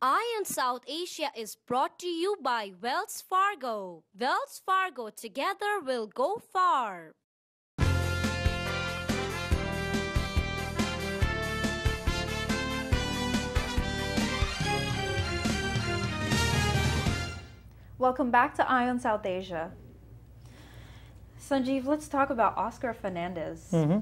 Eye on South Asia is brought to you by Wells Fargo. Wells Fargo, together we'll go far. Welcome back to Eye on South Asia. Sanjeev, let's talk about Oscar Fernandez. Do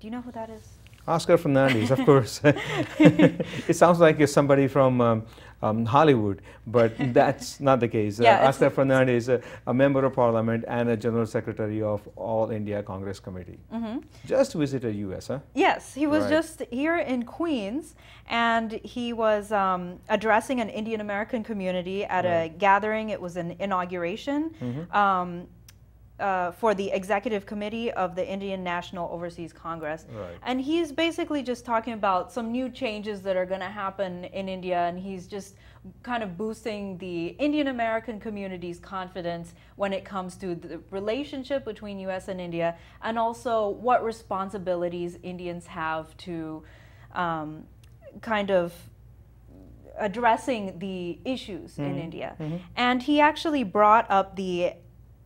you know who that is? Oscar Fernandez, of course. It sounds like you're somebody from Hollywood, but that's not the case. Yeah, Oscar Fernandez is a member of parliament and a general secretary of All India Congress Committee. Just visited US, huh? Yes, he was Right. just here in Queens, and he was addressing an Indian American community at a gathering. It was an inauguration for the executive committee of the Indian National Overseas Congress. Right. And he's basically just talking about some new changes that are going to happen in India, and he's just kind of boosting the Indian American community's confidence when it comes to the relationship between US and India, and also what responsibilities Indians have to kind of addressing the issues in India. And he actually brought up the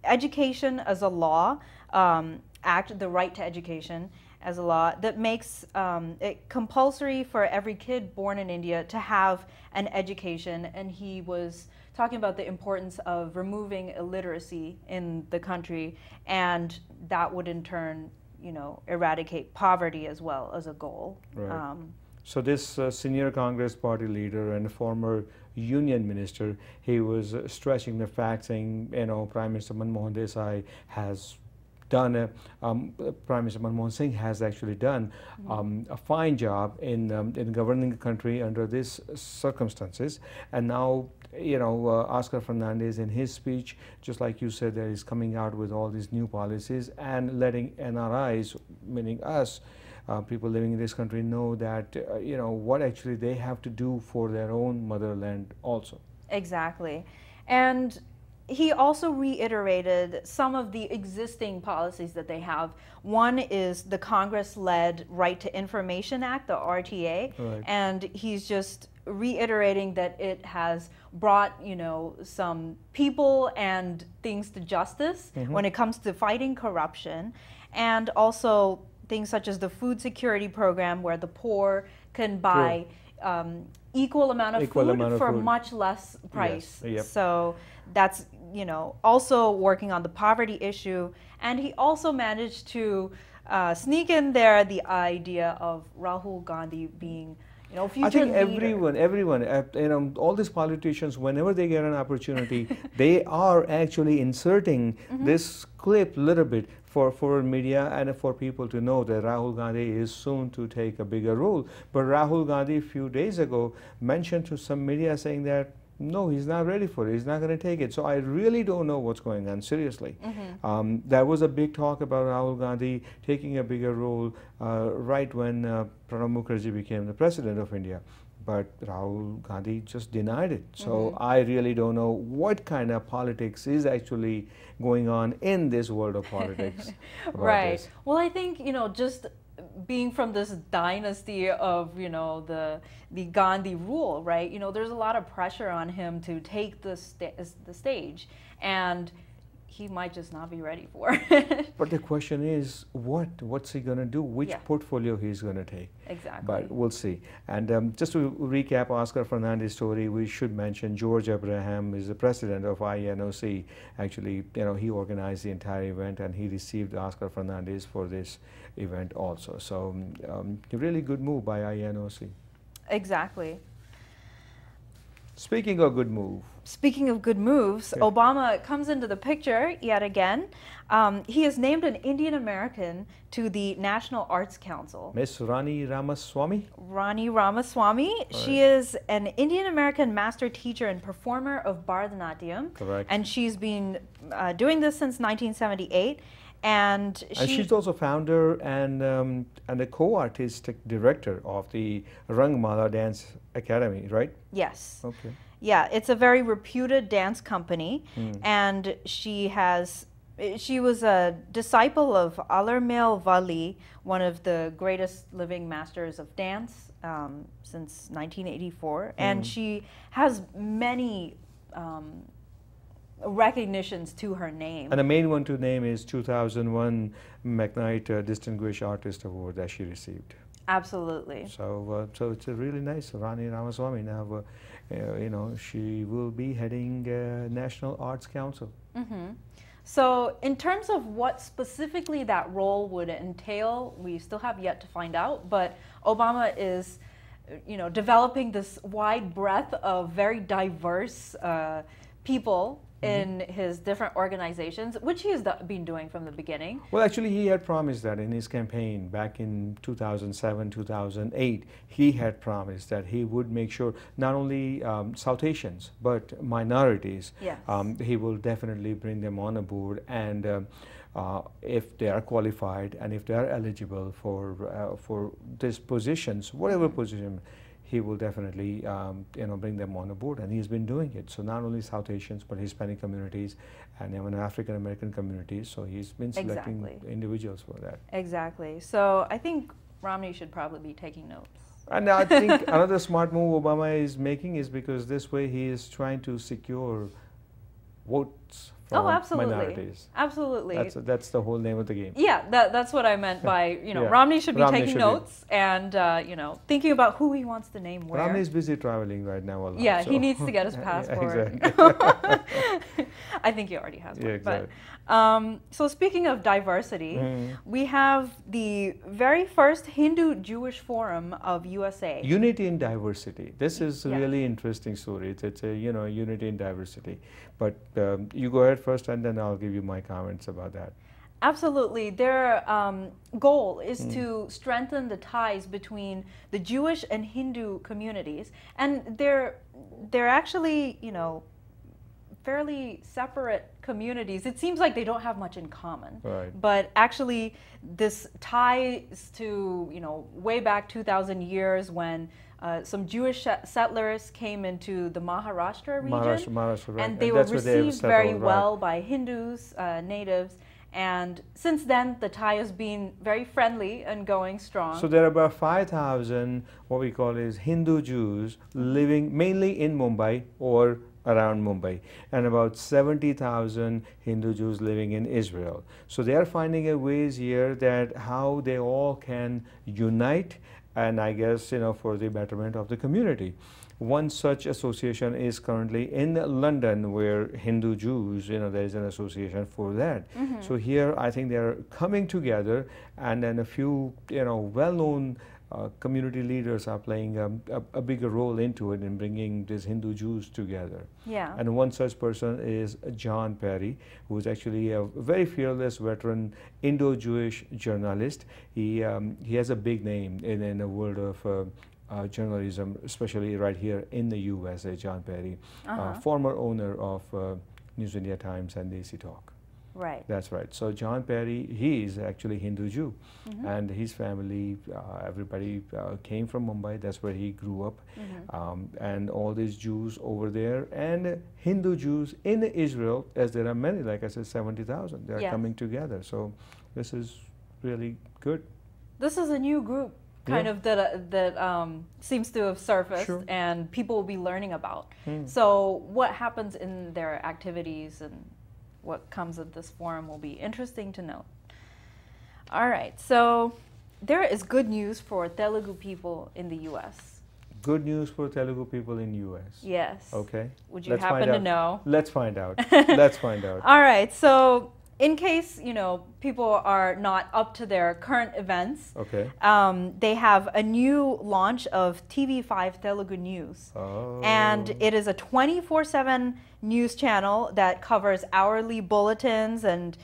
Education as a Law Act, the Right to Education as a law, that makes it compulsory for every kid born in India to have an education. And he was talking about the importance of removing illiteracy in the country, and that would in turn, you know, eradicate poverty as well as a goal. Right. So this senior Congress party leader and former union minister, he was stretching the fact, saying, you know, Prime Minister Manmohan Desai has done, Prime Minister Manmohan Singh has actually done a fine job in governing the country under these circumstances. And now, you know, Oscar Fernandez in his speech, just like you said, that is coming out with all these new policies and letting NRIs, meaning us, people living in this country, know that, you know, what actually they have to do for their own motherland also. Exactly. And he also reiterated some of the existing policies that they have. One is the Congress-led Right to Information Act, the RTA, Right. and he's just reiterating that it has brought, you know, some people and things to justice when it comes to fighting corruption, and also things such as the food security program, where the poor can buy equal amount of food for much less price. Yes. Yep. So that's, you know, also working on the poverty issue. And he also managed to sneak in there the idea of Rahul Gandhi being, you know, future I think leader. everyone, you know, all these politicians, whenever they get an opportunity, they are actually inserting this clip a little bit for media and for people to know that Rahul Gandhi is soon to take a bigger role. But Rahul Gandhi a few days ago mentioned to some media saying that no, he's not ready for it. He's not going to take it. So I really don't know what's going on, seriously. There was a big talk about Rahul Gandhi taking a bigger role right when Pranab Mukherjee became the president of India. But Rahul Gandhi just denied it. So I really don't know what kind of politics is actually going on in this world of politics. Right. This. Well, I think, you know, just being from this dynasty of, you know, the Gandhi rule, right? You know, there's a lot of pressure on him to take the stage, and he might just not be ready for it. But the question is, what's he going to do? Which portfolio he's going to take? Exactly. But we'll see. And just to recap Oscar Fernandez's story, we should mention George Abraham is the president of INOC. Actually, you know, he organized the entire event, and he received Oscar Fernandez for this event also. So a really good move by INOC. Exactly. Speaking of good move. Speaking of good moves, Obama comes into the picture yet again. He has named an Indian American to the National Arts Council. Miss Rani Ramaswamy? Rani Ramaswamy. She is an Indian American master teacher and performer of Bharatanatyam. Correct. And she's been doing this since 1978. And she's also founder and a co-artistic director of the Rangmala Dance Academy, right? Yes. Okay. Yeah, it's a very reputed dance company, and she was a disciple of Alarmil Valli, one of the greatest living masters of dance since 1984, and she has many recognitions to her name. And the main one to name is 2001 McKnight Distinguished Artist Award that she received. Absolutely. So, so it's a really nice. Rani Ramaswamy now, you know, she will be heading National Arts Council. So in terms of what specifically that role would entail, we still have yet to find out, but Obama is, you know, developing this wide breadth of very diverse people in his different organizations, which he has been doing from the beginning. Well, actually, he had promised that in his campaign back in 2007, 2008. He had promised that he would make sure not only South Asians, but minorities, Yes. He will definitely bring them on board. And if they are qualified and if they are eligible for these positions, whatever position, he will definitely, you know, bring them on board, and he's been doing it. So not only South Asians, but Hispanic communities and even African American communities. So he's been selecting individuals for that. Exactly. So I think Romney should probably be taking notes. And I think another smart move Obama is making is because this way he is trying to secure votes from minorities. Absolutely. That's the whole name of the game. Yeah, that's what I meant by, you know, Yeah. Romney should be Romney taking should notes and, you know, thinking about who he wants to name where. Romney is busy traveling right now a lot. Yeah, so. he needs to get his Yeah, passport. exactly. I think he already has one. Yeah, exactly. But, so speaking of diversity, we have the very first Hindu-Jewish Forum of USA. Unity in diversity. This is a Yeah. really interesting story. It's a, you know, unity in diversity. But you go ahead first, and then I'll give you my comments about that. Absolutely. Their goal is to strengthen the ties between the Jewish and Hindu communities. And they're actually, you know, fairly separate communities. It seems like they don't have much in common. Right. But actually, this ties to, you know, way back 2,000 years when some Jewish settlers came into the Maharashtra region. Maharashtra, right. And they were that's where they received very settled, well by Hindus, natives. And since then, the tie has been very friendly and going strong. So there are about 5,000 what we call is Hindu Jews living mainly in Mumbai or around Mumbai, and about 70,000 Hindu Jews living in Israel. So they are finding a ways here that how they all can unite, and I guess, you know, for the betterment of the community. One such association is currently in London, where Hindu Jews, you know, there is an association for that. So here, I think they are coming together, and then a few, you know, well-known community leaders are playing a bigger role into it in bringing these Hindu Jews together. Yeah. And one such person is John Perry, who is actually a very fearless veteran Indo-Jewish journalist. He has a big name in the world of journalism, especially right here in the USA. John Perry, former owner of News India Times and DC Talk. Right. That's right. So John Perry, he is actually Hindu Jew, and his family, everybody came from Mumbai. That's where he grew up, and all these Jews over there, and Hindu Jews in Israel, as there are many, like I said, 70,000. They are coming together. So this is really good. This is a new group, kind of that seems to have surfaced, and people will be learning about. So what happens in their activities and what comes of this forum will be interesting to note. All right, so there is good news for Telugu people in the U.S. Good news for Telugu people in U.S. Yes. Okay. Would you Let's happen find to out. know? Let's find out. Let's find out. All right, so in case, you know, people are not up to their current events, Okay. they have a new launch of TV5 Telugu News. Oh. And it is a 24/7 news channel that covers hourly bulletins, and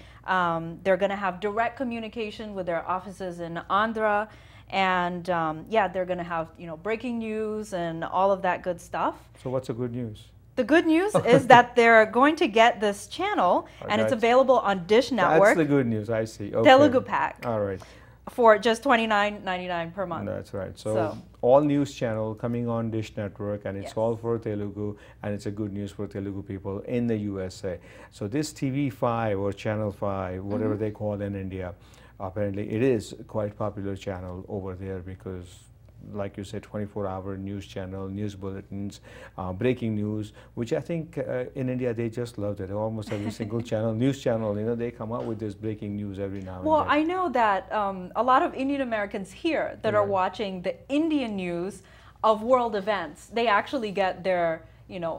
they're going to have direct communication with their offices in Andhra. And yeah, they're going to have, you know, breaking news and all of that good stuff. So what's the good news? The good news is that they're going to get this channel, and it's available on Dish Network. That's the good news, I see. Okay. Telugu Pack. All right. For just $29.99 per month. That's right. So all news channel coming on Dish Network, and it's all for Telugu, and it's a good news for Telugu people in the USA. So this TV5 or Channel 5, whatever they call it in India, apparently it is quite popular channel over there because like you said, 24-hour news channel, news bulletins, breaking news, which I think in India they just love it. Almost every single channel, news channel, they come out with this breaking news every now and then. Well, I know that a lot of Indian Americans here that are Right. watching the Indian news of world events, they actually get their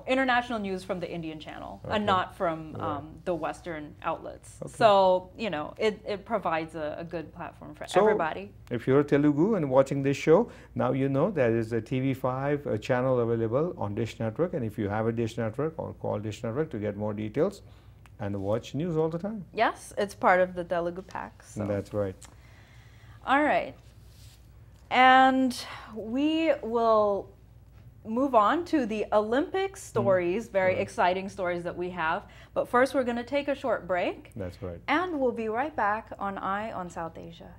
international news from the Indian channel Okay. and not from Right. The Western outlets. Okay. So, it provides a good platform for So, everybody. if you're Telugu and watching this show, now you know there is a TV5 channel available on Dish Network, and if you have a Dish Network, or call Dish Network to get more details and watch news all the time. Yes, it's part of the Telugu Pack. So. That's right. All right. And we will move on to the Olympic stories, very Right. exciting stories that we have. But first, we're going to take a short break, That's right. and we'll be right back on Eye on South Asia.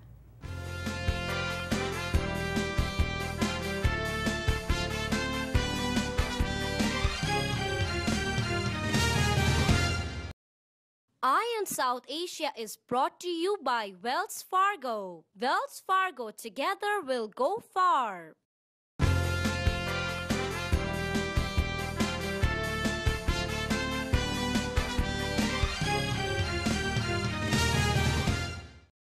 Eye on South Asia is brought to you by Wells Fargo. Wells Fargo, together we'll go far.